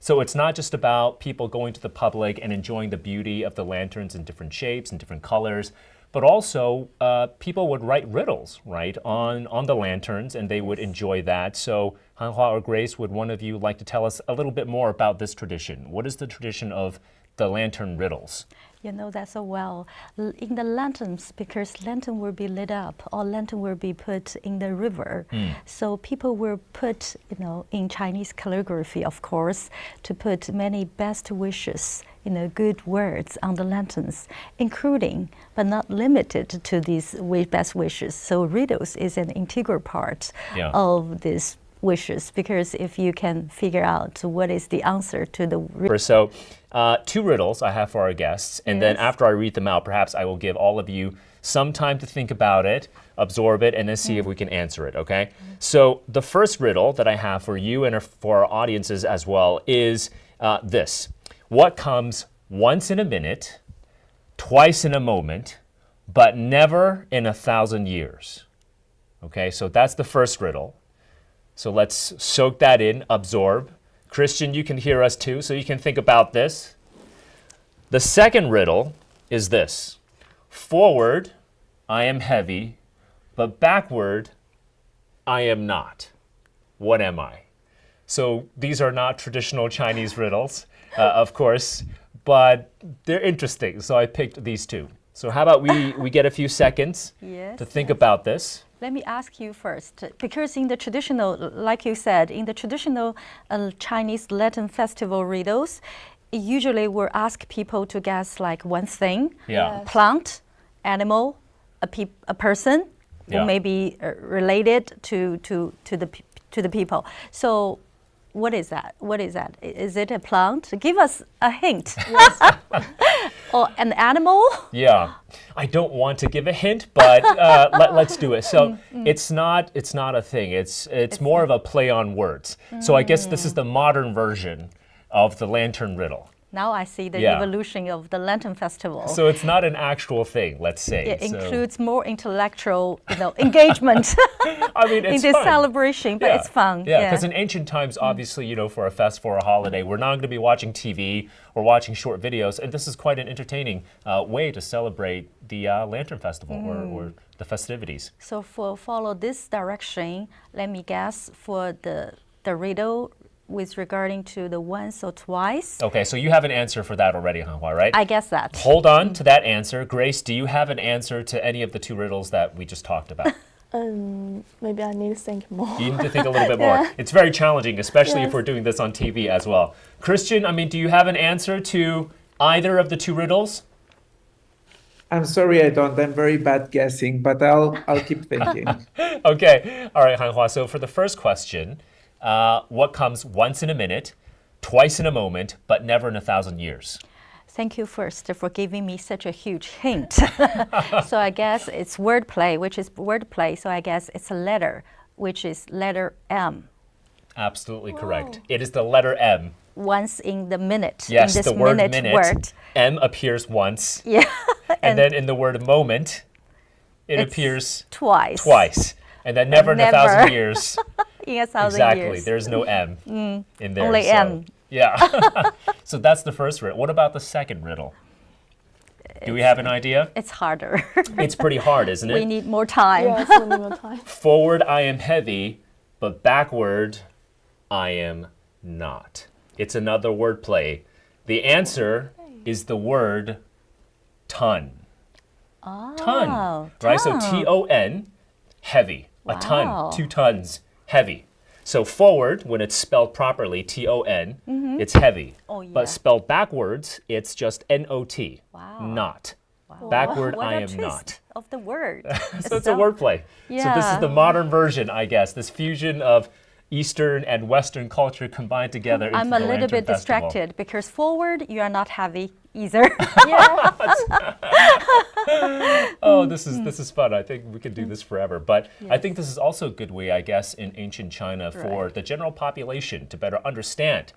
So it's not just about people going to the public and enjoying the beauty of the lanterns in different shapes and different colors, but also people would write riddles, right, on the lanterns, and they would enjoy that. So Hanhua or Grace, would one of you like to tell us a little bit more about this tradition? What is the tradition of the lantern riddles? You know that so well. In the lanterns, because lantern will be lit up, or lantern will be put in the river. So people will put, in Chinese calligraphy, of course, to put many best wishes, good words on the lanterns, including, but not limited to these best wishes. So riddles is an integral part of this wishes, because if you can figure out what is the answer to the riddle. So 2 riddles I have for our guests, and then after I read them out, perhaps I will give all of you some time to think about it, absorb it, and then see if we can answer it, okay? So the first riddle that I have for you and for our audiences as well is this. What comes once in a minute, twice in a moment, but never in 1,000 years? Okay, so that's the first riddle. So let's soak that in, absorb. Christian, you can hear us too, so you can think about this. The second riddle is this. Forward, I am heavy, but backward, I am not. What am I? So these are not traditional Chinese riddles, of course, but they're interesting, so I picked these 2. So how about we get a few seconds to think about this? Let me ask you first, because in the traditional, like you said, in the traditional Chinese Lantern Festival riddles, usually we'll ask people to guess like one thing, plant, animal, a person, who may be related to the people. So what is that? What is that? Is it a plant? Give us a hint. Or an animal? Yeah, I don't want to give a hint, but let's do it. So it's not a thing. It's more of a play on words. So I guess this is the modern version of the lantern riddle. Now I see the evolution of the Lantern Festival. So it's not an actual thing, let's say. It includes more intellectual engagement I mean, it's in this fun. celebration, but it's fun. Yeah, because in ancient times, obviously, for a festival or a holiday, we're not going to be watching TV or watching short videos, and this is quite an entertaining way to celebrate the Lantern Festival or the festivities. So follow this direction, let me guess, for the riddle with regarding to the once or twice. Okay, so you have an answer for that already, Hanhua, right? I guess that. Hold on to that answer. Grace, do you have an answer to any of the 2 riddles that we just talked about? Maybe I need to think more. You need to think a little bit more. It's very challenging, especially if we're doing this on TV as well. Christian, do you have an answer to either of the 2 riddles? I'm sorry, I don't. I'm very bad guessing, but I'll keep thinking. Okay, all right, Hanhua. So for the first question, what comes once in a minute, twice in a moment, but never in 1,000 years? Thank you first for giving me such a huge hint. So I guess it's wordplay, which is wordplay. So I guess it's a letter, which is letter M. Absolutely correct. It is the letter M. Once in the minute. Yes, in this the word minute word. M appears once. Yeah. And then in the word moment, it appears twice. And then never in 1,000 years. In 1,000 exactly. years. There's no M in there. Only M. Yeah. So that's the first riddle. What about the second riddle? Do we have an idea? It's harder. It's pretty hard, isn't it? We need more time. Yes, we need more time. Forward, I am heavy, but backward, I am not. It's another word play. The answer is the word ton. Oh, Ton. Right? So T-O-N, heavy. Wow. A ton, 2 tons, heavy. So forward, when it's spelled properly, T-O-N, it's heavy. Oh, yeah. But spelled backwards, it's just N-O-T, Wow. not. Wow. Backward, What I a am twist not. of the word. So it's a wordplay. So this is Yeah. the modern version, I guess, this fusion of Eastern and Western culture combined together into I'm the a little Lantern bit Festival. distracted because forward, you are not heavy either. Oh, this is fun. I think we could do this forever. But I think this is also a good way, I guess, in ancient China for the general population to better understand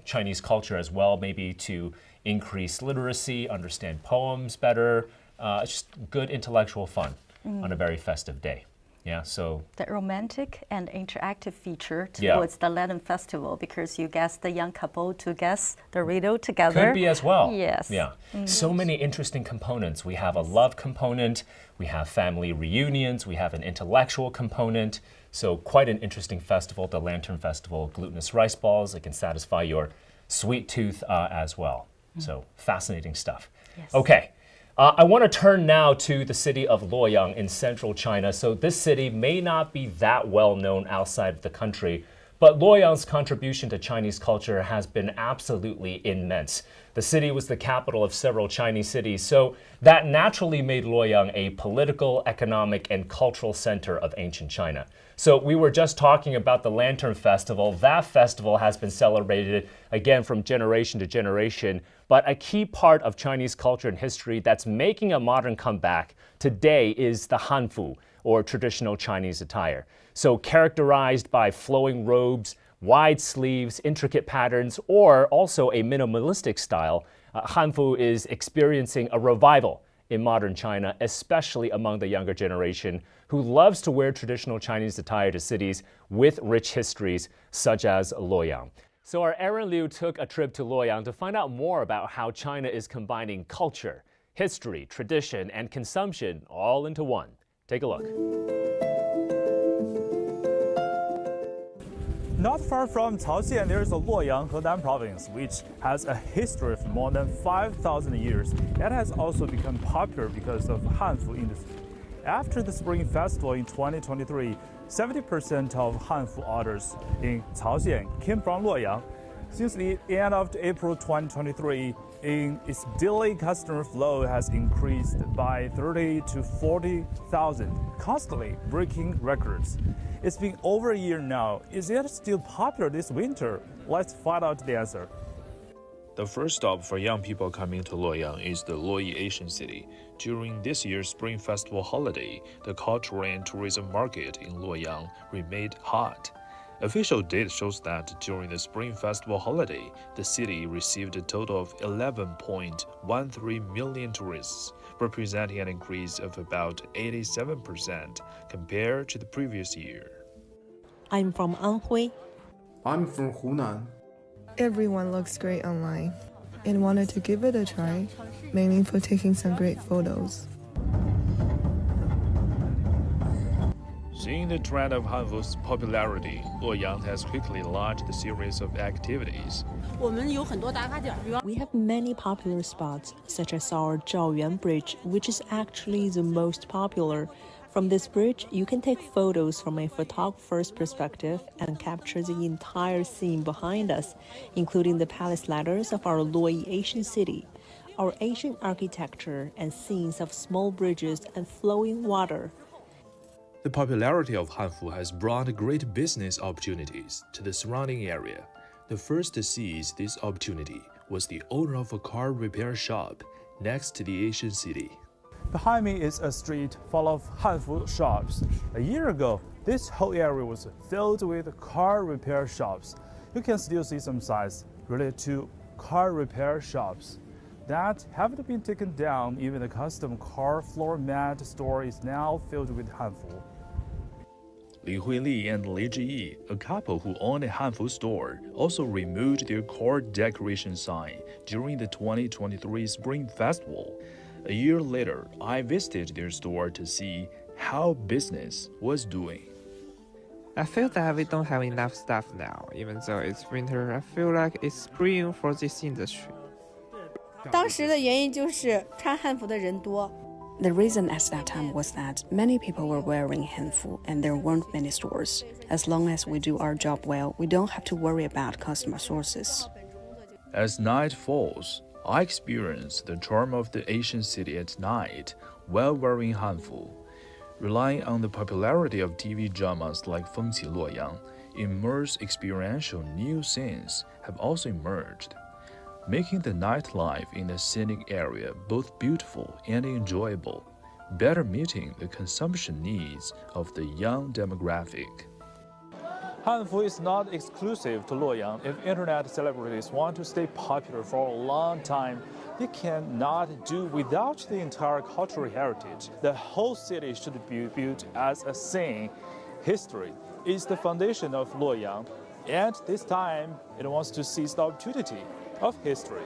Chinese culture as well, maybe to increase literacy, understand poems better. It's just good intellectual fun on a very festive day. Yeah, so the romantic and interactive feature towards the Lantern Festival, because you guess the young couple to guess the riddle together. Could be as well. Yes. Yeah. So many interesting components. We have a love component, we have family reunions, we have an intellectual component. So quite an interesting festival, the Lantern Festival. Glutinous rice balls, it can satisfy your sweet tooth as well. So fascinating stuff. Yes. Okay. I want to turn now to the city of Luoyang in central China. So this city may not be that well known outside of the country, but Luoyang's contribution to Chinese culture has been absolutely immense. The city was the capital of several Chinese cities, so that naturally made Luoyang a political, economic, and cultural center of ancient China. So we were just talking about the Lantern Festival. That festival has been celebrated again from generation to generation. But a key part of Chinese culture and history that's making a modern comeback today is the Hanfu, or traditional Chinese attire. So characterized by flowing robes, wide sleeves, intricate patterns, or also a minimalistic style, Hanfu is experiencing a revival in modern China, especially among the younger generation who loves to wear traditional Chinese attire to cities with rich histories, such as Luoyang. So our Aaron Liu took a trip to Luoyang to find out more about how China is combining culture, history, tradition, and consumption all into one. Take a look. Not far from Caoxian, there is a Luoyang, Henan province, which has a history of more than 5,000 years. It has also become popular because of Hanfu industry. After the Spring Festival in 2023, 70% of Hanfu orders in Caoxian came from Luoyang. Since the end of April 2023, its daily customer flow has increased by 30 to 40,000, constantly breaking records. It's been over a year now. Is it still popular this winter? Let's find out the answer. The first stop for young people coming to Luoyang is the Luoyi Asian City. During this year's Spring Festival holiday, the cultural and tourism market in Luoyang remained hot. Official data shows that during the Spring Festival holiday, the city received a total of 11.13 million tourists, representing an increase of about 87% compared to the previous year. I'm from Anhui. I'm from Hunan. Everyone looks great online and wanted to give it a try, mainly for taking some great photos. Seeing the trend of Hanfu's popularity, Luoyang has quickly launched a series of activities. We have many popular spots, such as our Yuan Bridge, which is actually the most popular. From this bridge, you can take photos from a photographer's perspective and capture the entire scene behind us, including the palace ladders of our Luoyi Asian City, our ancient architecture, and scenes of small bridges and flowing water. The popularity of Hanfu has brought great business opportunities to the surrounding area. The first to seize this opportunity was the owner of a car repair shop next to the Asian City. Behind me is a street full of Hanfu shops. A year ago, this whole area was filled with car repair shops. You can still see some signs related to car repair shops that haven't been taken down. Even the custom car floor mat store is now filled with Hanfu. Li Huili and Li Zhiyi, a couple who own a Hanfu store, also removed their car decoration sign during the 2023 Spring Festival. A year later, I visited their store to see how business was doing. I feel that we don't have enough staff now. Even though it's winter, I feel like it's green for this industry. 当时的原因就是穿汉服的人多。The reason at that time was that many people were wearing Hanfu and there weren't many stores. As long as we do our job well, we don't have to worry about customer sources. As night falls, I experience the charm of the Asian city at night while wearing Hanfu. Relying on the popularity of TV dramas like Fengqi Luoyang, immerse experiential new scenes have also emerged, making the nightlife in the scenic area both beautiful and enjoyable, better meeting the consumption needs of the young demographic. Hanfu is not exclusive to Luoyang. If internet celebrities want to stay popular for a long time, they cannot do without the entire cultural heritage. The whole city should be built as a scene. History is the foundation of Luoyang, and this time it wants to seize the opportunity of history.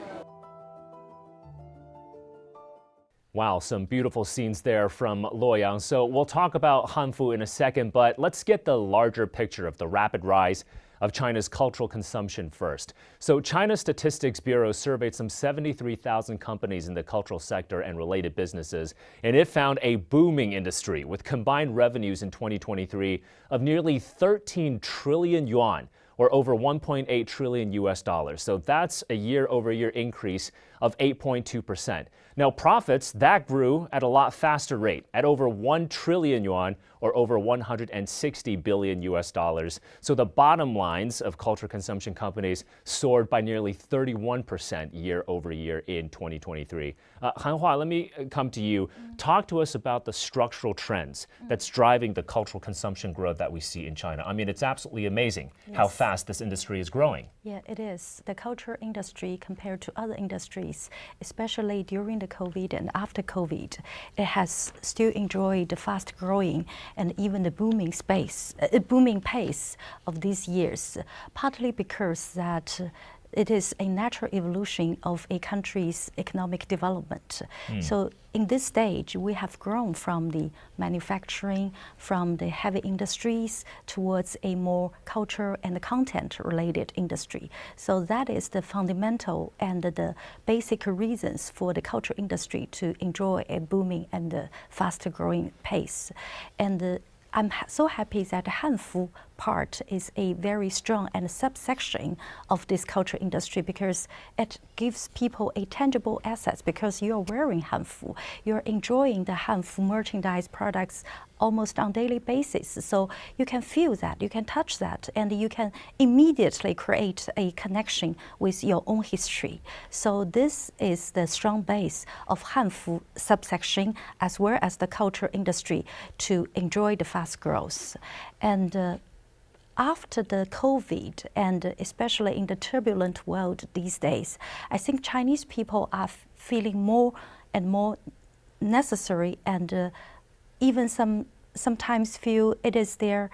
Wow, some beautiful scenes there from Luoyang. So we'll talk about Hanfu in a second, but let's get the larger picture of the rapid rise of China's cultural consumption first. So China's Statistics Bureau surveyed some 73,000 companies in the cultural sector and related businesses, and it found a booming industry with combined revenues in 2023 of nearly 13 trillion yuan, or over 1.8 trillion US dollars. So that's a year-over-year increase of 8.2%. Now profits, that grew at a lot faster rate, at over 1 trillion yuan, or over 160 billion US dollars. So the bottom lines of culture consumption companies soared by nearly 31% year over year in 2023. Hanhua, let me come to you. Talk to us about the structural trends that's driving the cultural consumption growth that we see in China. I mean, it's absolutely amazing how fast this industry is growing. Yeah, it is. The culture industry compared to other industries, especially during the COVID and after COVID, it has still enjoyed the fast growing and even the booming pace of these years, partly because that it is a natural evolution of a country's economic development. So in this stage, we have grown from the manufacturing, from the heavy industries towards a more culture and content-related industry. So that is the fundamental and the basic reasons for the culture industry to enjoy a booming and faster growing pace. And I'm so happy that Hanfu part is a very strong and subsection of this culture industry because it gives people a tangible asset because you're wearing Hanfu, you're enjoying the Hanfu merchandise products almost on daily basis. So you can feel that, you can touch that, and you can immediately create a connection with your own history. So this is the strong base of Hanfu subsection as well as the culture industry to enjoy the fast growth. And after the COVID, and especially in the turbulent world these days, I think Chinese people are feeling more and more necessary and even sometimes feel it is their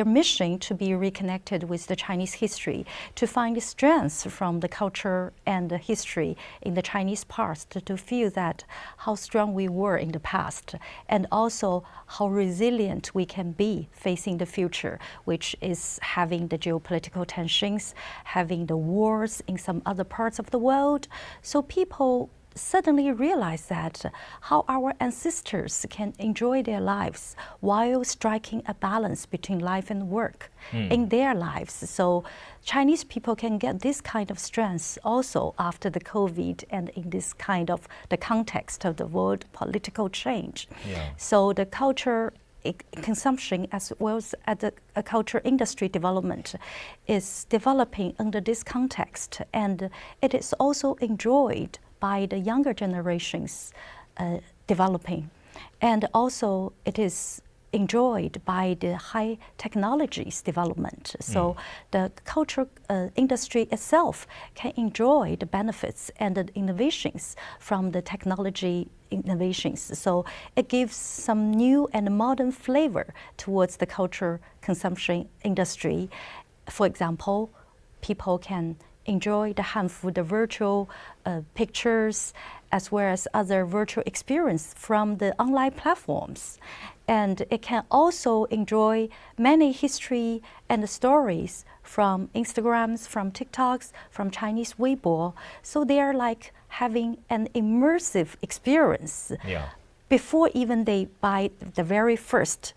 mission to be reconnected with the Chinese history, to find strength from the culture and the history in the Chinese past, to feel that how strong we were in the past, and also how resilient we can be facing the future, which is having the geopolitical tensions, having the wars in some other parts of the world. So people suddenly realize that how our ancestors can enjoy their lives while striking a balance between life and work in their lives. So Chinese people can get this kind of strength also after the COVID and in this kind of the context of the world political change. So the culture consumption as well as the culture industry development is developing under this context, and it is also enjoyed by the younger generations developing. And also it is enjoyed by the high technologies development. So the culture industry itself can enjoy the benefits and the innovations from the technology innovations. So it gives some new and modern flavor towards the culture consumption industry. For example, people can enjoy the Hanfu, the virtual pictures, as well as other virtual experience from the online platforms. And it can also enjoy many history and stories from Instagrams, from TikToks, from Chinese Weibo. So they are like having an immersive experience before even they buy the very first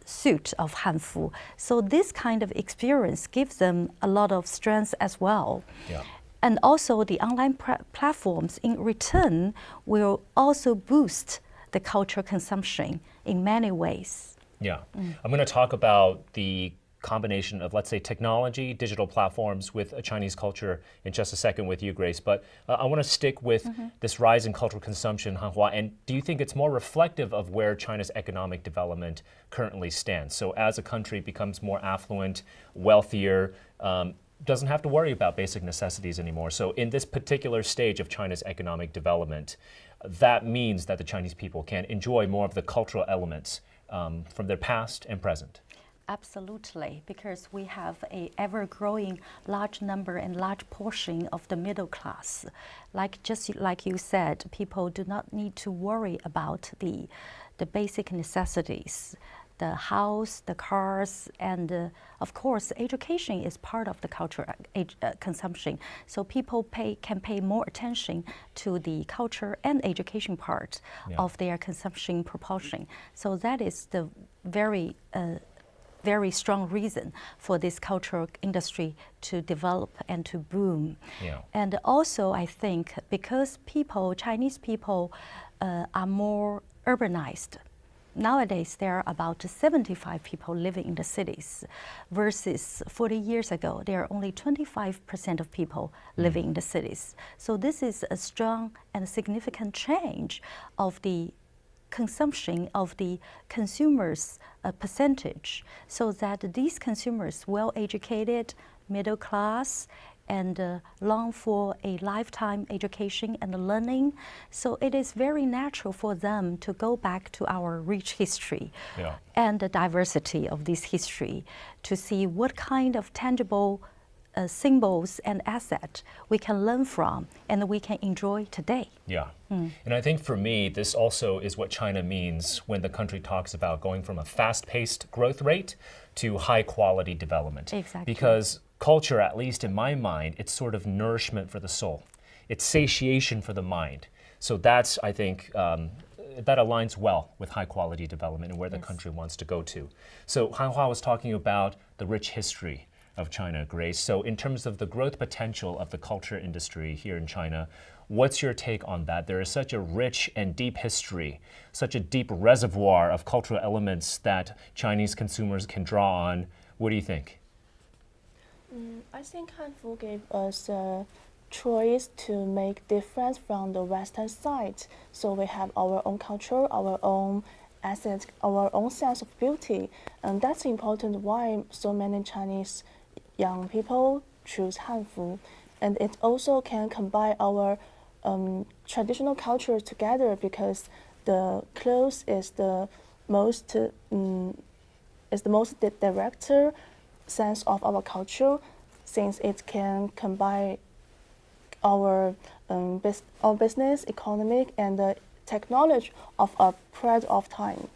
suit of Hanfu. So this kind of experience gives them a lot of strength as well. And also the online platforms in return will also boost the cultural consumption in many ways. I'm going to talk about the combination of, let's say, technology, digital platforms with a Chinese culture in just a second with you, Grace. But I want to stick with this rise in cultural consumption, Hanhua. And do you think it's more reflective of where China's economic development currently stands? So as a country becomes more affluent, wealthier, doesn't have to worry about basic necessities anymore. So in this particular stage of China's economic development, that means that the Chinese people can enjoy more of the cultural elements from their past and present. Absolutely, because we have a ever-growing large number and large portion of the middle class. Just like you said, people do not need to worry about the basic necessities, the house, the cars, and of course, education is part of the cultural consumption. So people can pay more attention to the culture and education part of their consumption proportion. So that is the very strong reason for this cultural industry to develop and to boom. And also, I think because Chinese people are more urbanized. Nowadays, there are about 75 people living in the cities, versus 40 years ago, there are only 25% of people living in the cities. So this is a strong and significant change of the consumption of the consumers' percentage, so that these consumers, well-educated, middle class, and long for a lifetime education and learning. So it is very natural for them to go back to our rich history and the diversity of this history to see what kind of tangible symbols and assets we can learn from and we can enjoy today. And I think for me, this also is what China means when the country talks about going from a fast-paced growth rate to high-quality development. Exactly. Because culture, at least in my mind, it's sort of nourishment for the soul. It's satiation for the mind. So that's, I think, that aligns well with high-quality development and where the country wants to go to. So Hanhua was talking about the rich history of China, Grace. So in terms of the growth potential of the culture industry here in China, what's your take on that? There is such a rich and deep history, such a deep reservoir of cultural elements that Chinese consumers can draw on. What do you think? I think Hanfu gave us a choice to make difference from the Western side. So we have our own culture, our own assets, our own sense of beauty. And that's important why so many Chinese young people choose Hanfu. And it also can combine our traditional culture together, because the clothes is the most direct sense of our culture, since it can combine our business, economic, and the technology of a period of time.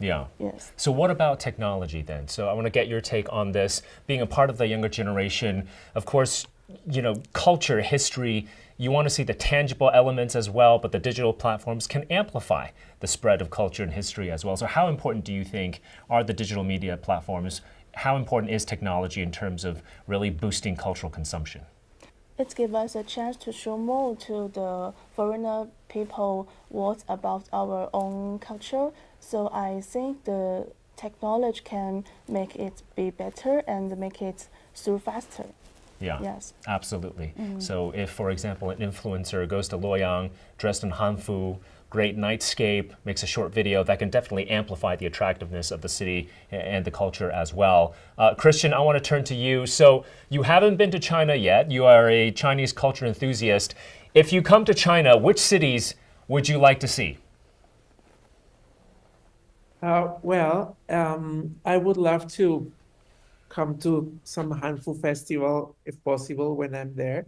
Yes. So what about technology then? So I want to get your take on this. Being a part of the younger generation, of course, you know, culture, history, you want to see the tangible elements as well, but the digital platforms can amplify the spread of culture and history as well. So how important do you think are the digital media platforms? How important is technology in terms of really boosting cultural consumption? It gives us a chance to show more to the foreigner people what about our own culture. So I think the technology can make it be better and make it through faster. Yes. Absolutely. So if, for example, an influencer goes to Luoyang dressed in Hanfu, great nightscape, makes a short video, that can definitely amplify the attractiveness of the city and the culture as well. Christian, I want to turn to you. So you haven't been to China yet. You are a Chinese culture enthusiast. If you come to China, which cities would you like to see? I would love to come to some Hanfu festival, if possible, when I'm there.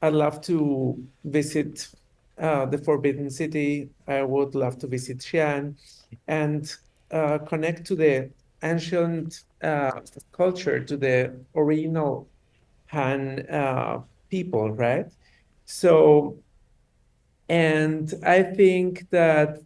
I'd love to visit the Forbidden City. I would love to visit Xi'an and connect to the ancient culture, to the original Han people, right? So, and I think that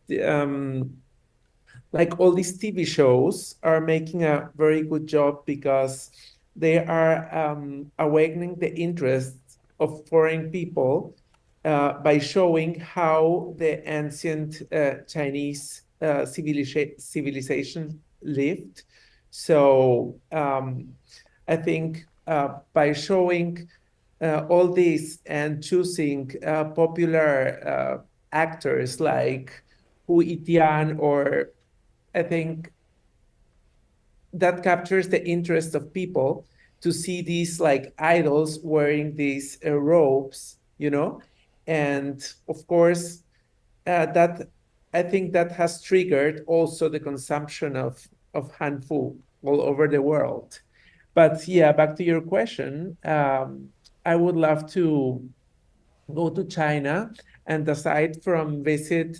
like all these TV shows are making a very good job, because they are awakening the interest of foreign people by showing how the ancient Chinese civilization lived. So I think by showing all this and choosing popular actors like Yuan, or I think that captures the interest of people to see these like idols wearing these robes, you know, and of course that I think that has triggered also the consumption of Hanfu all over the world. But yeah, back to your question, I would love to go to China, and aside from visit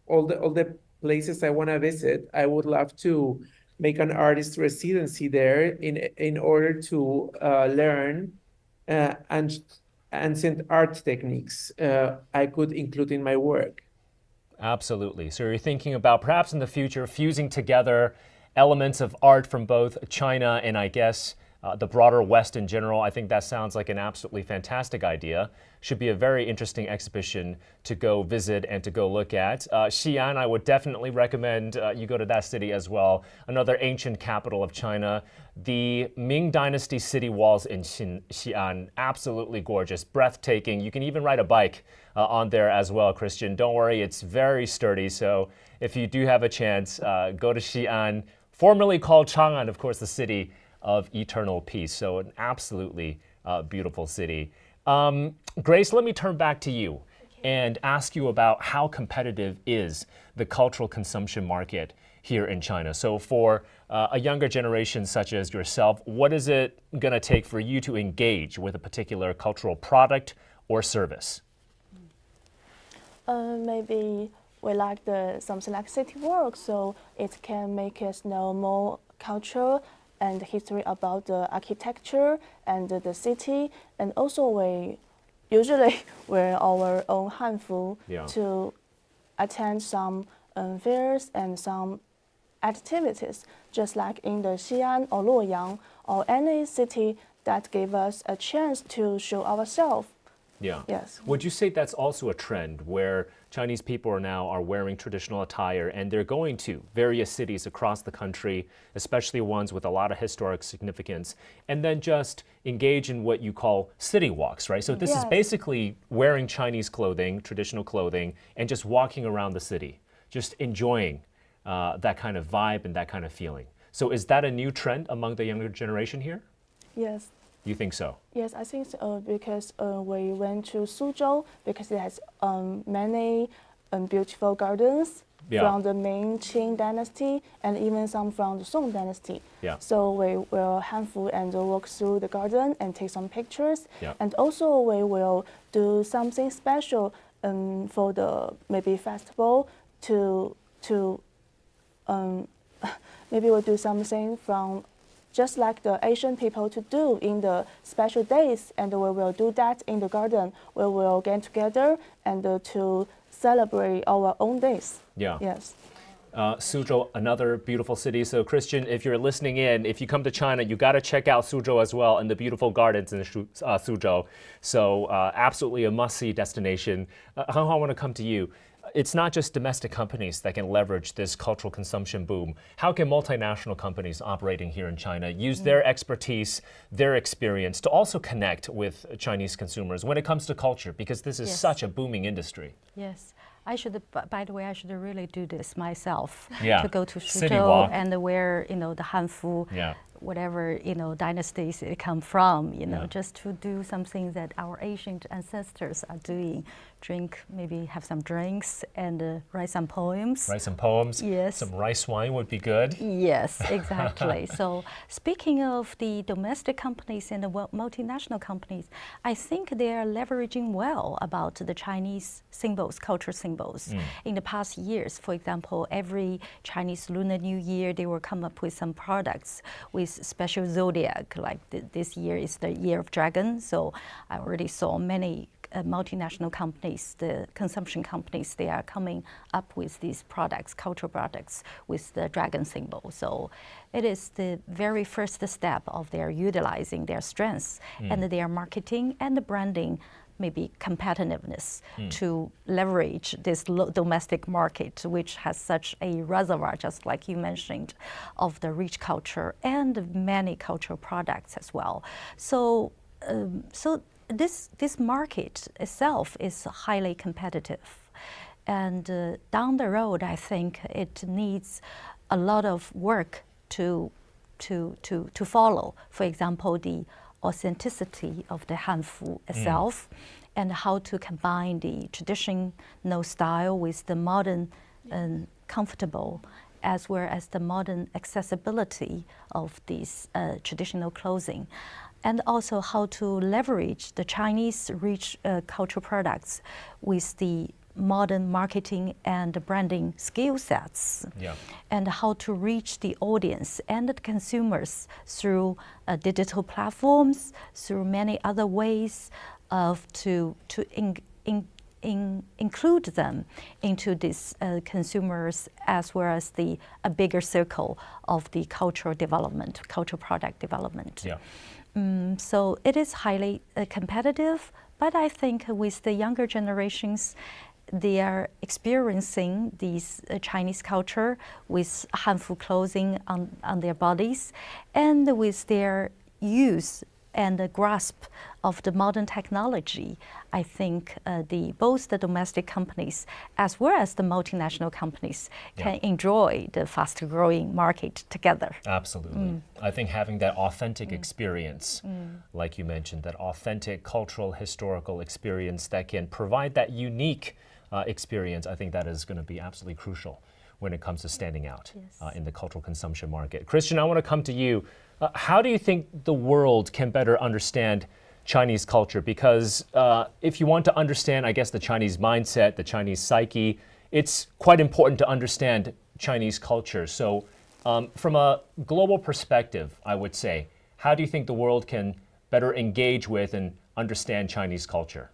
all the places I want to visit, I would love to make an artist residency there in order to learn ancient art techniques I could include in my work. Absolutely. So you're thinking about perhaps in the future fusing together elements of art from both China and I guess the broader West in general. I think that sounds like an absolutely fantastic idea. Should be a very interesting exhibition to go visit and to go look at. Xi'an, I would definitely recommend you go to that city as well. Another ancient capital of China. The Ming Dynasty city walls in Xi'an, absolutely gorgeous, breathtaking. You can even ride a bike on there as well, Christian. Don't worry, it's very sturdy. So if you do have a chance, go to Xi'an, formerly called Chang'an, of course, the city of eternal peace. So an absolutely beautiful city. Grace, let me turn back to you and ask you about how competitive is the cultural consumption market here in China. So for a younger generation such as yourself, what is it going to take for you to engage with a particular cultural product or service? Maybe we like something like city walk, so it can make us know more culture and history about the architecture and the city. And also we usually wear our own Hanfu to attend some fairs and some activities, just like in the Xi'an or Luoyang or any city that gave us a chance to show ourselves. Yeah. Yes. Would you say that's also a trend where Chinese people are wearing traditional attire and they're going to various cities across the country, especially ones with a lot of historic significance, and then just engage in what you call city walks, right? So this is basically wearing Chinese clothing, traditional clothing, and just walking around the city, just enjoying that kind of vibe and that kind of feeling. So is that a new trend among the younger generation here? Yes. You think so? Yes, I think so, because we went to Suzhou because it has many beautiful gardens from the Ming Qing dynasty and even some from the Song dynasty. Yeah. So we will Hanfu and walk through the garden and take some pictures. Yeah. And also we will do something special for the maybe festival to maybe we'll do something from just like the Asian people to do in the special days, and we will do that in the garden. We will get together and to celebrate our own days. Yeah. Yes. Suzhou, another beautiful city. So Christian, if you're listening in, if you come to China, you got to check out Suzhou as well and the beautiful gardens in Suzhou. So absolutely a must-see destination. Hanhu, I want to come to you. It's not just domestic companies that can leverage this cultural consumption boom. How can multinational companies operating here in China use their expertise, their experience to also connect with Chinese consumers when it comes to culture? Because this is such a booming industry. Yes. I should, by the way, I should really do this myself. Yeah. To go to City Suzhou walk. and wear, the Hanfu, whatever, dynasties it come from, just to do something that our ancient ancestors are doing. Maybe have some drinks and write some poems. Write some poems. Yes. Some rice wine would be good. Yes, exactly. So speaking of the domestic companies and the multinational companies, I think they are leveraging well about the Chinese symbols, cultural symbols. In the past years, for example, every Chinese Lunar New Year, they will come up with some products with special zodiac. Like this year is the year of dragon. So I already saw many multinational companies, the consumption companies, they are coming up with these products, cultural products with the dragon symbol. So it is the very first step of their utilizing their strengths and their marketing and the branding maybe competitiveness to leverage this domestic market, which has such a reservoir, just like you mentioned, of the rich culture and many cultural products as well. So, this market itself is highly competitive, and down the road, I think it needs a lot of work to follow. For example, the authenticity of the Hanfu itself, and how to combine the traditional style with the modern and comfortable, as well as the modern accessibility of these traditional clothing, and also how to leverage the Chinese rich cultural products with the modern marketing and branding skill sets, and how to reach the audience and the consumers through digital platforms, through many other ways of to include them into these consumers, as well as a bigger circle of the cultural development, cultural product development. So it is highly competitive, but I think with the younger generations, they are experiencing these Chinese culture with Hanfu clothing on their bodies, and with their use and the grasp of the modern technology. I think both the domestic companies as well as the multinational companies can enjoy the fast-growing market together. Absolutely. I think having that authentic experience, like you mentioned, that authentic cultural, historical experience that can provide that unique experience, I think that is going to be absolutely crucial when it comes to standing out in the cultural consumption market. Christian, I want to come to you. How do you think the world can better understand Chinese culture? Because if you want to understand, I guess, the Chinese mindset, the Chinese psyche, it's quite important to understand Chinese culture. So from a global perspective, I would say, how do you think the world can better engage with and understand Chinese culture?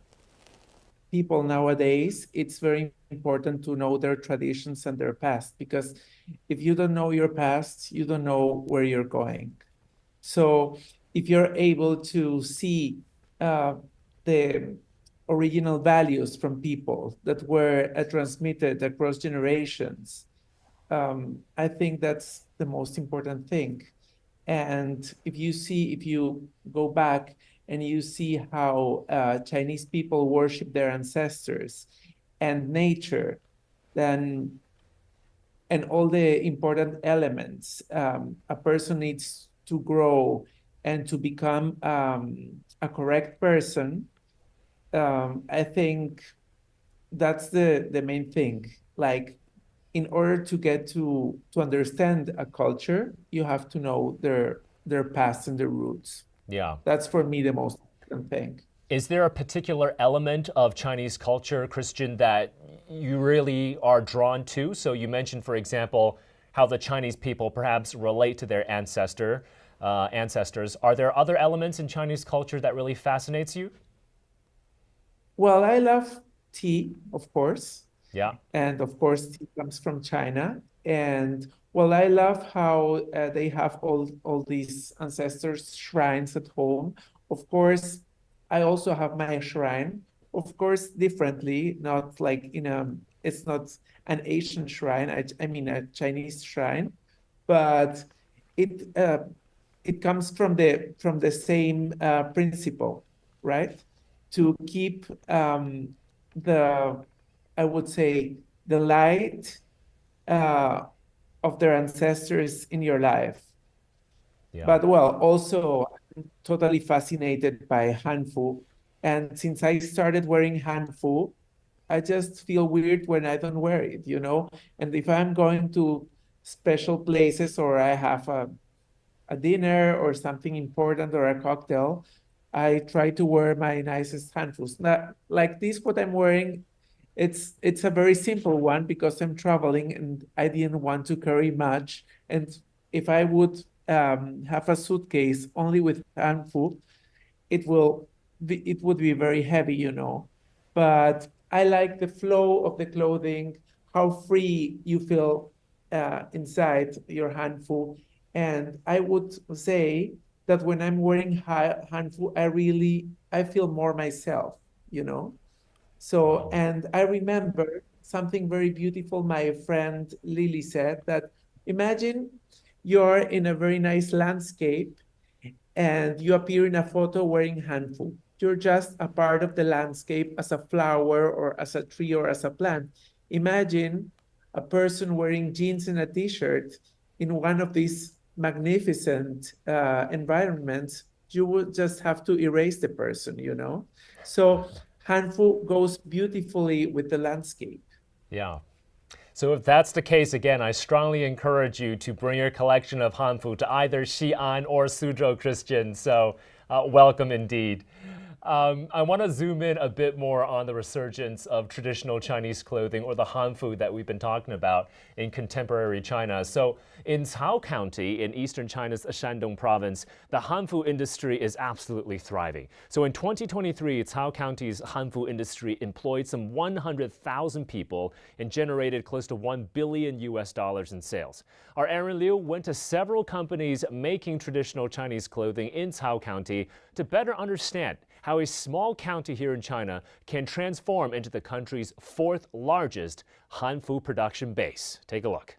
People nowadays, it's very important to know their traditions and their past, because if you don't know your past, you don't know where you're going. So if you're able to see the original values from people that were transmitted across generations, I think that's the most important thing. And if you go back and you see how Chinese people worship their ancestors and nature, then, and all the important elements, a person needs to grow and to become a correct person. I think that's the main thing. Like, in order to get to understand a culture, you have to know their past and their roots. Yeah. That's for me the most important thing. Is there a particular element of Chinese culture, Christian, that you really are drawn to? So you mentioned, for example, how the Chinese people perhaps relate to their ancestors. Are there other elements in Chinese culture that really fascinates you? Well, I love tea, of course. Yeah. And of course, tea comes from China. And well, I love how they have all these ancestors' shrines at home. Of course, I also have my shrine, of course, differently, not like it's not an Asian shrine, I mean a Chinese shrine, but it comes from the same principle, right? To keep I would say, the light of their ancestors in your life. Yeah. But well, also I'm totally fascinated by Hanfu. And since I started wearing Hanfu, I just feel weird when I don't wear it, And if I'm going to special places or I have a dinner or something important or a cocktail, I try to wear my nicest Hanfus. Now, like this, what I'm wearing, it's a very simple one because I'm traveling and I didn't want to carry much. And if I would have a suitcase only with Hanfu, it would be very heavy, But I like the flow of the clothing, how free you feel inside your Hanfu. And I would say that when I'm wearing Hanfu, I feel more myself, you know? So, and I remember something very beautiful my friend Lily said, that imagine you're in a very nice landscape and you appear in a photo wearing Hanfu. You're just a part of the landscape as a flower or as a tree or as a plant. Imagine a person wearing jeans and a t-shirt in one of these magnificent environments. You would just have to erase the person, you know? So Hanfu goes beautifully with the landscape. Yeah. So if that's the case, again, I strongly encourage you to bring your collection of Hanfu to either Xi'an or Suzhou Christian. So welcome indeed. I want to zoom in a bit more on the resurgence of traditional Chinese clothing, or the Hanfu that we've been talking about in contemporary China. So in Cao County in eastern China's Shandong province, the Hanfu industry is absolutely thriving. So in 2023, Cao County's Hanfu industry employed some 100,000 people and generated close to $1 billion in sales. Our Aaron Liu went to several companies making traditional Chinese clothing in Cao County to better understand how a small county here in China can transform into the country's fourth largest Hanfu production base. Take a look.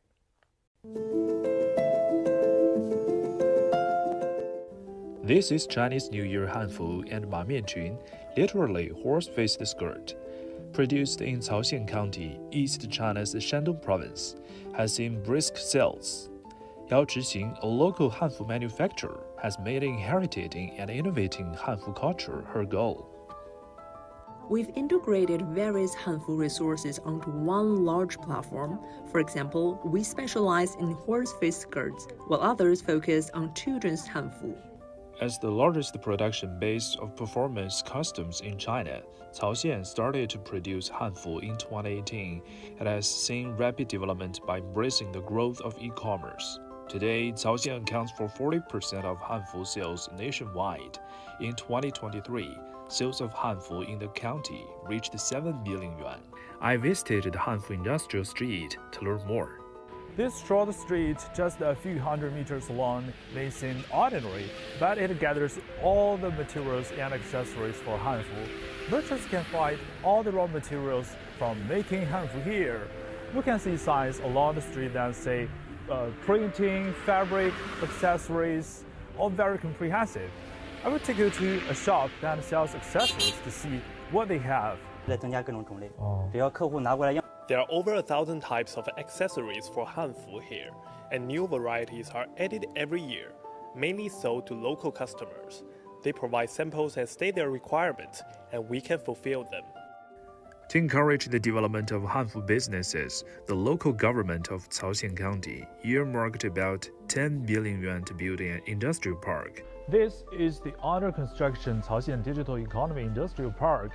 This is Chinese New Year Hanfu and Ma Mianjun, literally horse-faced skirt. Produced in Caoxian County, East China's Shandong province, has seen brisk sales. Yao Zhixing, a local Hanfu manufacturer, has made inheriting and innovating Hanfu culture her goal. We've integrated various Hanfu resources onto one large platform. For example, we specialize in horse-faced skirts, while others focus on children's Hanfu. As the largest production base of performance costumes in China, Caoxian started to produce Hanfu in 2018 and has seen rapid development by embracing the growth of e-commerce. Today, Caoxian accounts for 40% of Hanfu sales nationwide. In 2023, sales of Hanfu in the county reached 7 billion yuan. I visited Hanfu Industrial Street to learn more. This short street, just a few hundred meters long, may seem ordinary, but it gathers all the materials and accessories for Hanfu. Merchants can find all the raw materials from making Hanfu here. We can see signs along the street that say printing, fabric, accessories, all very comprehensive. I will take you to a shop that sells accessories to see what they have. There are over 1,000 types of accessories for Hanfu here, and new varieties are added every year, mainly sold to local customers. They provide samples and state their requirements, and we can fulfill them. To encourage the development of Hanfu businesses, the local government of Caoxian County earmarked about 10 billion yuan to build an industrial park. This is the under construction Caoxian Digital Economy Industrial Park.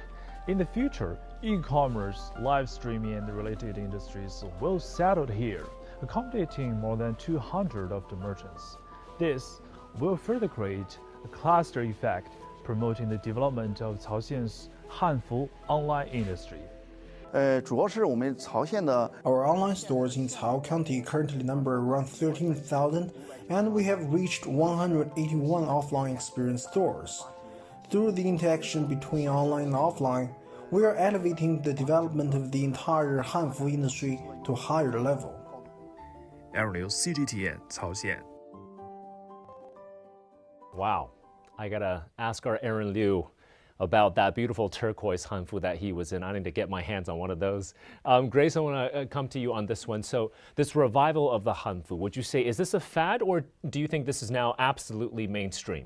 In the future, e-commerce, live streaming, and related industries will settle here, accommodating more than 200 of the merchants. This will further create a cluster effect, promoting the development of Caoxian's Hanfu online industry. Our online stores in Cao County currently number around 13,000, and we have reached 181 offline experience stores. Through the interaction between online and offline, we are elevating the development of the entire Hanfu industry to a higher level. Aaron Liu, CGTN, Caoxian. Wow. I gotta ask our Aaron Liu about that beautiful turquoise Hanfu that he was in. I need to get my hands on one of those. Grace, I want to come to you on this one. So this revival of the Hanfu, would you say, is this a fad, or do you think this is now absolutely mainstream?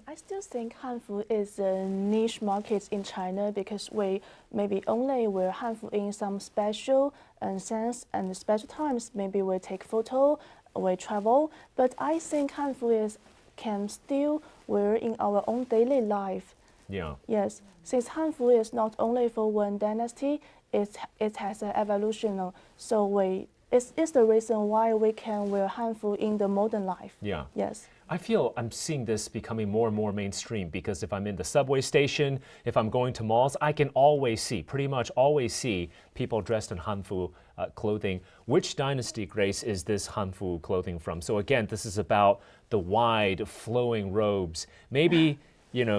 I still think Hanfu is a niche market in China because we maybe only wear Hanfu in some special sense and special times. Maybe we take photo, we travel. But I think Hanfu can still wear in our own daily life. Yeah. Yes, since Hanfu is not only for one dynasty, it has an evolution. So it's the reason why we can wear Hanfu in the modern life. Yeah. Yes. I feel I'm seeing this becoming more and more mainstream because if I'm in the subway station, if I'm going to malls, I can always see, pretty much always see people dressed in Hanfu clothing. Which dynasty, Grace, is this Hanfu clothing from? So again, this is about the wide flowing robes. Maybe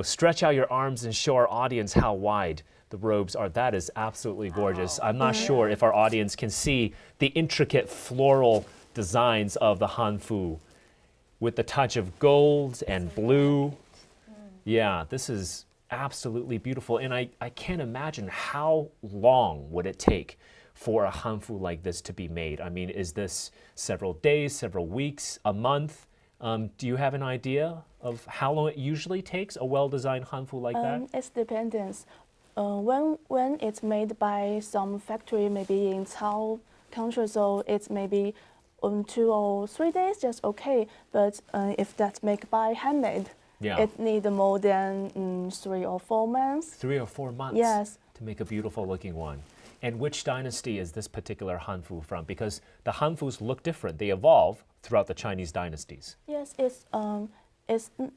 stretch out your arms and show our audience how wide the robes are. That is absolutely gorgeous. I'm not sure if our audience can see the intricate floral designs of the Hanfu with the touch of gold and blue. Yeah, this is absolutely beautiful. And I can't imagine how long would it take for a Hanfu like this to be made. I mean, is this several days, several weeks, a month? Do you have an idea of how long it usually takes, a well-designed Hanfu like that? It depends. When it's made by some factory, maybe in Cao country, so it's maybe 2 or 3 days, just okay. But if that's made by handmade, it needs more than 3 or 4 months. 3 or 4 months? Yes. To make a beautiful looking one. And which dynasty is this particular Hanfu from? Because the Hanfus look different. They evolve throughout the Chinese dynasties. Yes, it's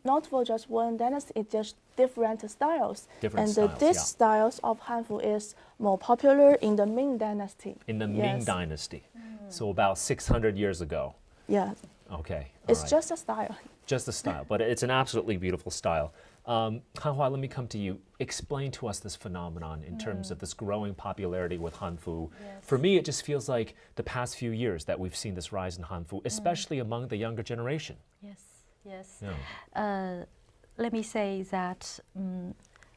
not for just one dynasty, it's just different styles. These styles of Hanfu is more popular in the Ming dynasty. In the Ming dynasty. So about 600 years ago. Yes. Okay. It's just a style. Just a style, but it's an absolutely beautiful style. Hanhua, let me come to you. Explain to us this phenomenon in terms of this growing popularity with Hanfu. Yes. For me, it just feels like the past few years that we've seen this rise in Hanfu, especially among the younger generation. Yes. Let me say that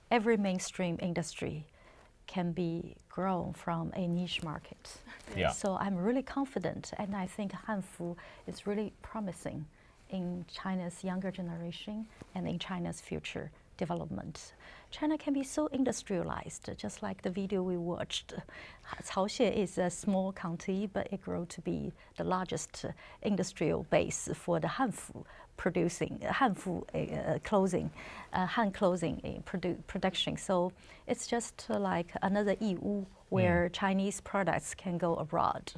every mainstream industry can be grown from a niche market. Yeah. So I'm really confident, and I think Hanfu is really promising in China's younger generation and in China's future development. China can be so industrialized, just like the video we watched. Caoxie is a small county, but it grew to be the largest industrial base for the Hanfu producing, Hanfu clothing, hand clothing production. So it's just like another Yiwu where Chinese products can go abroad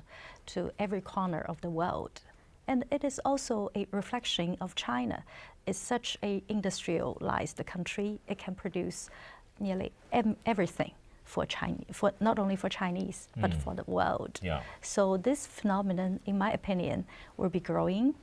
to every corner of the world. And it is also a reflection of China. It's such an industrialized country. It can produce nearly everything for Chinese, not only for Chinese, but for the world. Yeah. So this phenomenon, in my opinion, will be growing,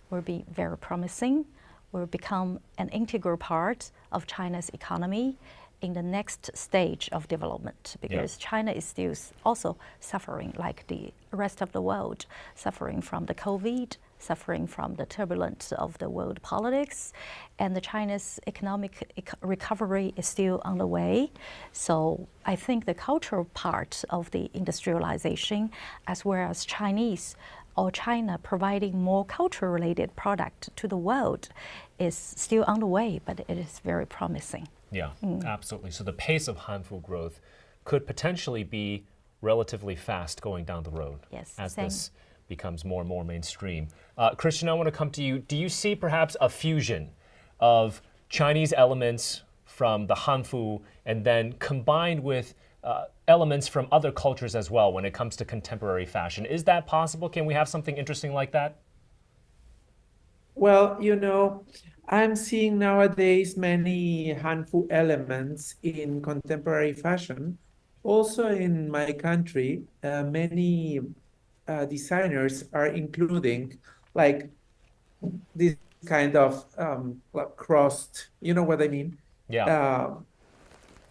will be very promising, will become an integral part of China's economy in the next stage of development, because China is still also suffering like the rest of the world, suffering from the COVID, suffering from the turbulence of the world politics, and the China's economic recovery is still on the way. So I think the cultural part of the industrialization, as well as Chinese or China providing more culture-related product to the world, is still on the way, but it is very promising. Yeah, absolutely. So the pace of Hanfu growth could potentially be relatively fast going down the road as this becomes more and more mainstream. Christian, I want to come to you. Do you see perhaps a fusion of Chinese elements from the Hanfu and then combined with elements from other cultures as well when it comes to contemporary fashion? Is that possible? Can we have something interesting like that? Well, I'm seeing nowadays many Hanfu elements in contemporary fashion. Also in my country, many designers are including like this kind of like crossed, you know what I mean? Yeah. How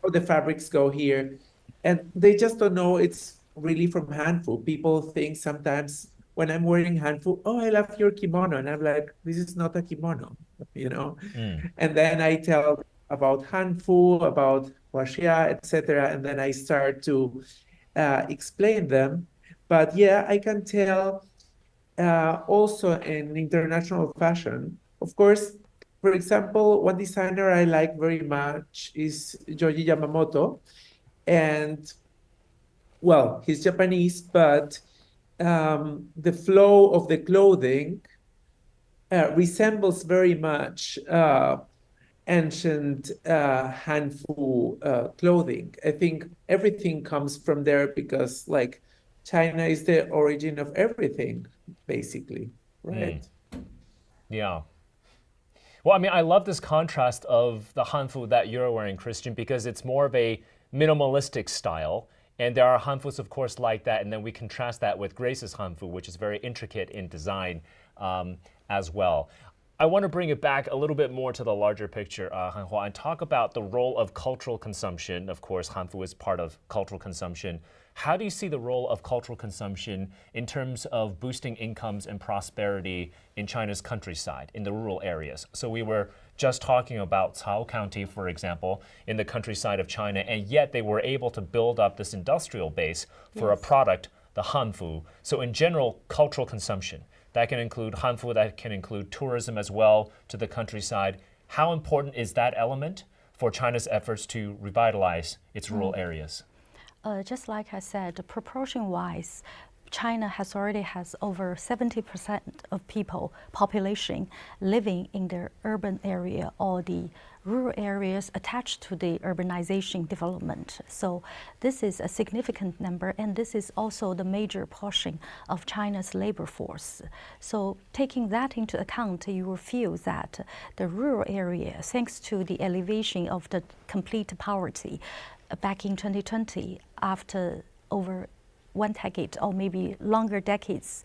the fabrics go here. And they just don't know it's really from Hanfu. People think sometimes when I'm wearing Hanfu, oh, I love your kimono. And I'm like, this is not a kimono, And then I tell about Hanfu, about Huaxia, etc. And then I start to explain them. But yeah, I can tell also in international fashion. Of course, for example, one designer I like very much is Joji Yamamoto. And well, he's Japanese, but the flow of the clothing resembles very much ancient Hanfu clothing. I think everything comes from there because like China is the origin of everything, basically, right? Yeah. Well, I mean, I love this contrast of the Hanfu that you're wearing, Christian, because it's more of a minimalistic style. And there are Hanfus, of course, like that. And then we contrast that with Grace's Hanfu, which is very intricate in design as well. I want to bring it back a little bit more to the larger picture, Hanhua, and talk about the role of cultural consumption. Of course, Hanfu is part of cultural consumption. How do you see the role of cultural consumption in terms of boosting incomes and prosperity in China's countryside, in the rural areas? So we were just talking about Cao County, for example, in the countryside of China, and yet they were able to build up this industrial base for a product, the Hanfu. So in general, cultural consumption. That can include Hanfu, that can include tourism as well to the countryside. How important is that element for China's efforts to revitalize its rural areas? Just like I said, proportion-wise, China already has over 70% of population living in the urban area or the rural areas attached to the urbanization development. So this is a significant number, and this is also the major portion of China's labor force. So taking that into account, you will feel that the rural area, thanks to the elevation of the complete poverty back in 2020, after over 1 decade or maybe longer decades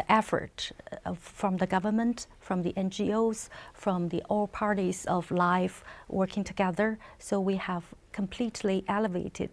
effort from the government, from the NGOs, from the all parties of life working together. So we have completely elevated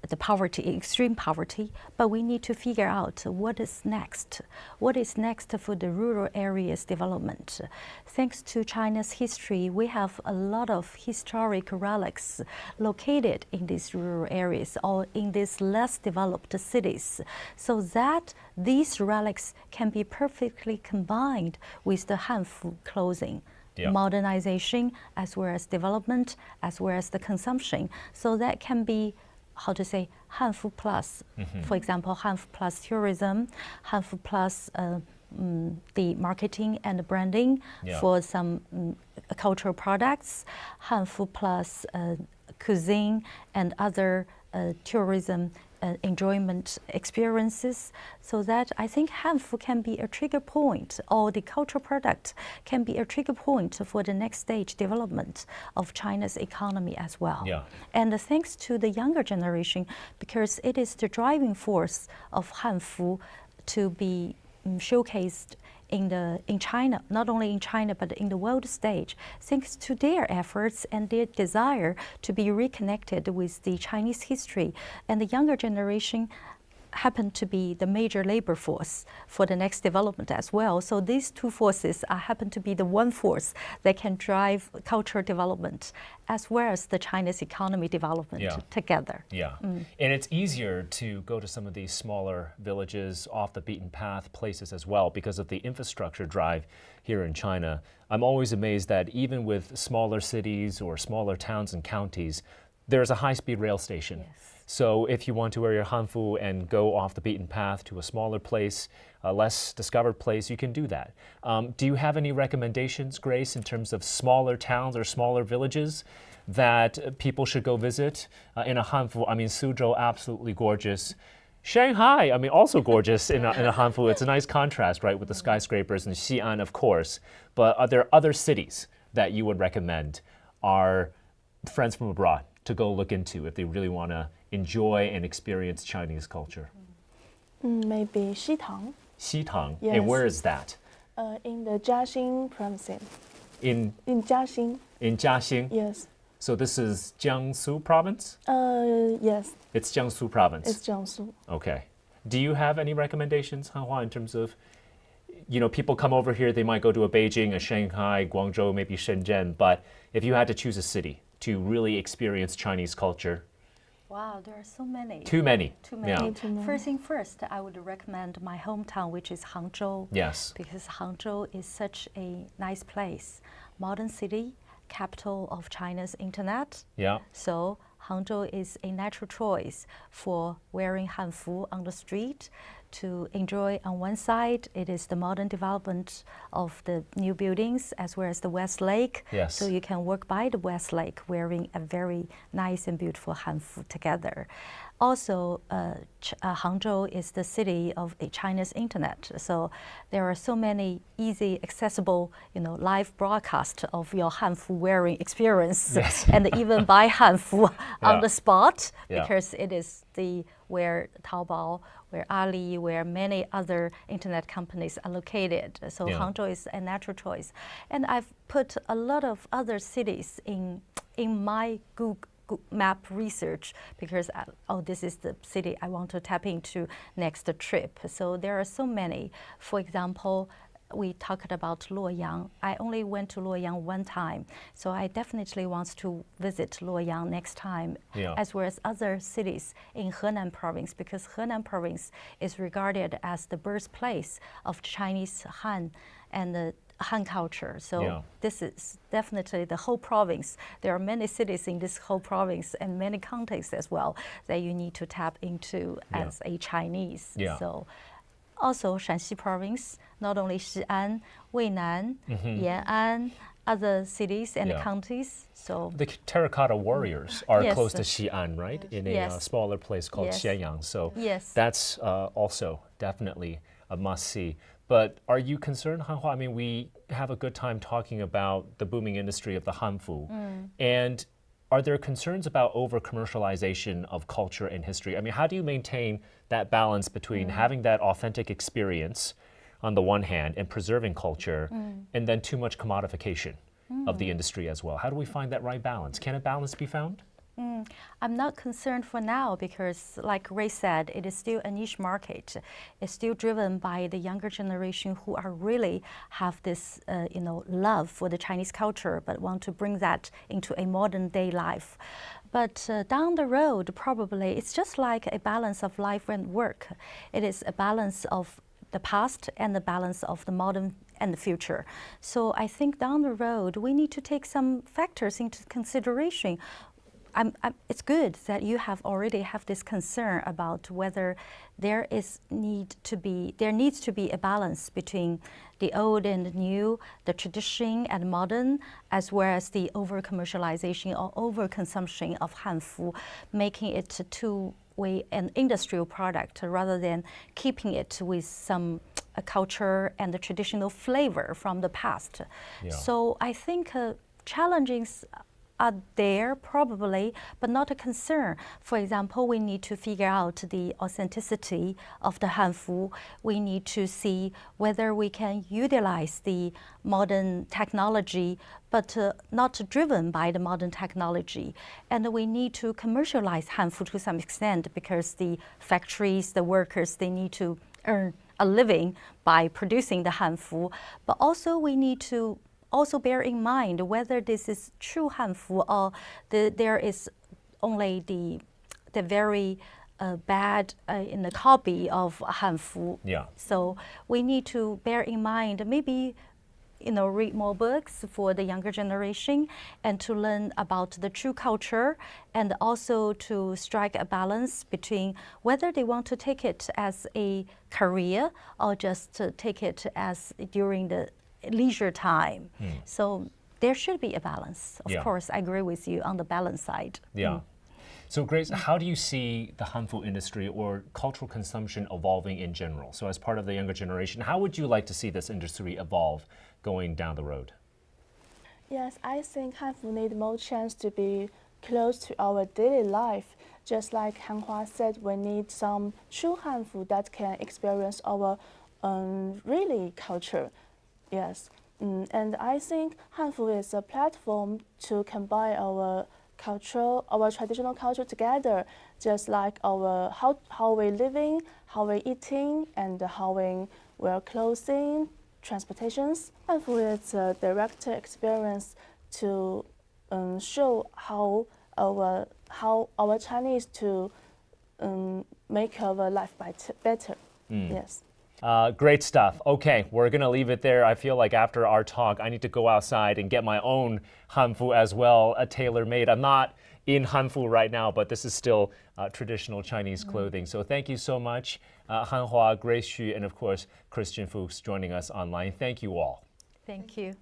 the poverty, extreme poverty, but we need to figure out what is next. What is next for the rural areas development? Thanks to China's history, we have a lot of historic relics located in these rural areas or in these less developed cities, so that these relics can be perfectly combined with the Hanfu clothing. Yeah. Modernization as well as development as well as the consumption. So that can be Hanfu plus, for example, Hanfu plus tourism, Hanfu plus the marketing and branding for some cultural products, Hanfu plus cuisine and other tourism enjoyment experiences, so that I think Hanfu can be a trigger point, or the cultural product can be a trigger point for the next stage development of China's economy as well. Yeah. And thanks to the younger generation, because it is the driving force of Hanfu to be showcased in China, not only in China but in the world stage, thanks to their efforts and their desire to be reconnected with the Chinese history. And the younger generation happen to be the major labor force for the next development as well. So these two forces happen to be the one force that can drive cultural development as well as the China's economy development together. Yeah, and it's easier to go to some of these smaller villages, off the beaten path places as well because of the infrastructure drive here in China. I'm always amazed that even with smaller cities or smaller towns and counties, there's a high-speed rail station. Yes. So if you want to wear your Hanfu and go off the beaten path to a smaller place, a less discovered place, you can do that. Do you have any recommendations, Grace, in terms of smaller towns or smaller villages that people should go visit in a Hanfu? I mean, Suzhou, absolutely gorgeous. Shanghai, I mean, also gorgeous in a Hanfu. It's a nice contrast, right, with the skyscrapers, and Xi'an, of course. But are there other cities that you would recommend our friends from abroad to go look into if they really want to enjoy and experience Chinese culture? Maybe Xitang. Xitang? Yes. And where is that? In the Jiaxing province. In Jiaxing. In Jiaxing? Yes. So this is Jiangsu province? Yes. It's Jiangsu province? It's Jiangsu. Okay. Do you have any recommendations, Hanhua, in terms of, you know, people come over here, they might go to a Beijing, a Shanghai, Guangzhou, maybe Shenzhen, but if you had to choose a city to really experience Chinese culture? Wow, there are so many. Too many. Too many. Yeah. First thing first, I would recommend my hometown, which is Hangzhou. Yes. Because Hangzhou is such a nice place. Modern city, capital of China's internet. Yeah. So Hangzhou is a natural choice for wearing Hanfu on the street. To enjoy on one side, it is the modern development of the new buildings as well as the West Lake. Yes. So you can walk by the West Lake wearing a very nice and beautiful Hanfu together. Also, Hangzhou is the city of China's internet. So there are so many easy, accessible, live broadcast of your Hanfu wearing experience. Yes. And even buy Hanfu on the spot because it is the where Taobao, where Ali, where many other internet companies are located. So Hangzhou is a natural choice. And I've put a lot of other cities in my Google map research because this is the city I want to tap into next trip. So there are so many. For example, we talked about Luoyang. I only went to Luoyang one time, so I definitely want to visit Luoyang next time, as well as other cities in Henan province, because Henan province is regarded as the birthplace of Chinese Han and the Han culture. So this is definitely the whole province. There are many cities in this whole province and many contexts as well that you need to tap into as a Chinese. So also Shanxi province, not only Xi'an, Weinan, Yan'an, other cities and counties. So the terracotta warriors are close to Xi'an, right? In a smaller place called Xianyang. So that's also definitely a must-see. But are you concerned, Hanhua? I mean, we have a good time talking about the booming industry of the Hanfu. And are there concerns about over-commercialization of culture and history? I mean, how do you maintain that balance between having that authentic experience on the one hand and preserving culture and then too much commodification of the industry as well? How do we find that right balance? Can a balance be found? I'm not concerned for now because, like Ray said, it is still a niche market. It's still driven by the younger generation who are really have this, love for the Chinese culture, but want to bring that into a modern day life. But down the road, probably it's just like a balance of life and work. It is a balance of the past and the balance of the modern and the future. So I think down the road, we need to take some factors into consideration. It's good that you have already have this concern about whether there needs to be a balance between the old and the new, the tradition and modern, as well as the over-commercialization or over-consumption of Hanfu, making it a two-way an industrial product rather than keeping it with some culture and the traditional flavor from the past. So I think challenges are there probably, but not a concern. For example, we need to figure out the authenticity of the Hanfu. We need to see whether we can utilize the modern technology, but not driven by the modern technology. And we need to commercialize Hanfu to some extent because the factories, the workers, they need to earn a living by producing the Hanfu. But also we need to also bear in mind whether this is true Hanfu or there is only the very bad in the copy of Hanfu. So we need to bear in mind maybe read more books for the younger generation and to learn about the true culture and also to strike a balance between whether they want to take it as a career or just to take it as during the leisure time. So there should be a balance. Of course, I agree with you on the balance side. So Grace, how do you see the Hanfu industry or cultural consumption evolving in general? So as part of the younger generation, how would you like to see this industry evolve going down the road? Yes, I think Hanfu need more chance to be close to our daily life. Just like Hanhua said, we need some true Hanfu that can experience our really culture. Yes, and I think Hanfu is a platform to combine our culture, our traditional culture together, just like our how we living, how we eating, and how we wear clothing, transportations. Hanfu is a direct experience to show how our Chinese to make our life better. Yes. Great stuff. Okay, we're going to leave it there. I feel like after our talk, I need to go outside and get my own Hanfu as well, a tailor-made. I'm not in Hanfu right now, but this is still traditional Chinese clothing. So thank you so much, Hanhua, Grace Xu, and of course, Christian Fuchs joining us online. Thank you all. Thank you.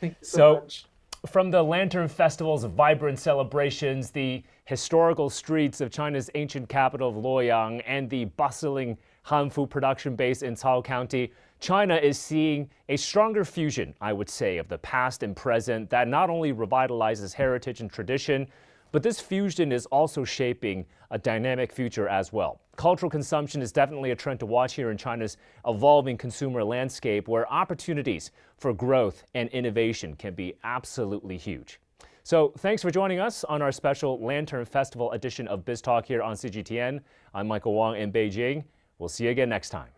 Thank you so much. From the Lantern Festival's vibrant celebrations, the historical streets of China's ancient capital of Luoyang, and the bustling Hanfu production base in Cao County, China is seeing a stronger fusion, I would say, of the past and present that not only revitalizes heritage and tradition, But this fusion is also shaping a dynamic future as well. Cultural consumption is definitely a trend to watch here in China's evolving consumer landscape, where opportunities for growth and innovation can be absolutely huge. So thanks for joining us on our special Lantern Festival edition of Biz Talk here on CGTN. I'm Michael Wang in Beijing. We'll see you again next time.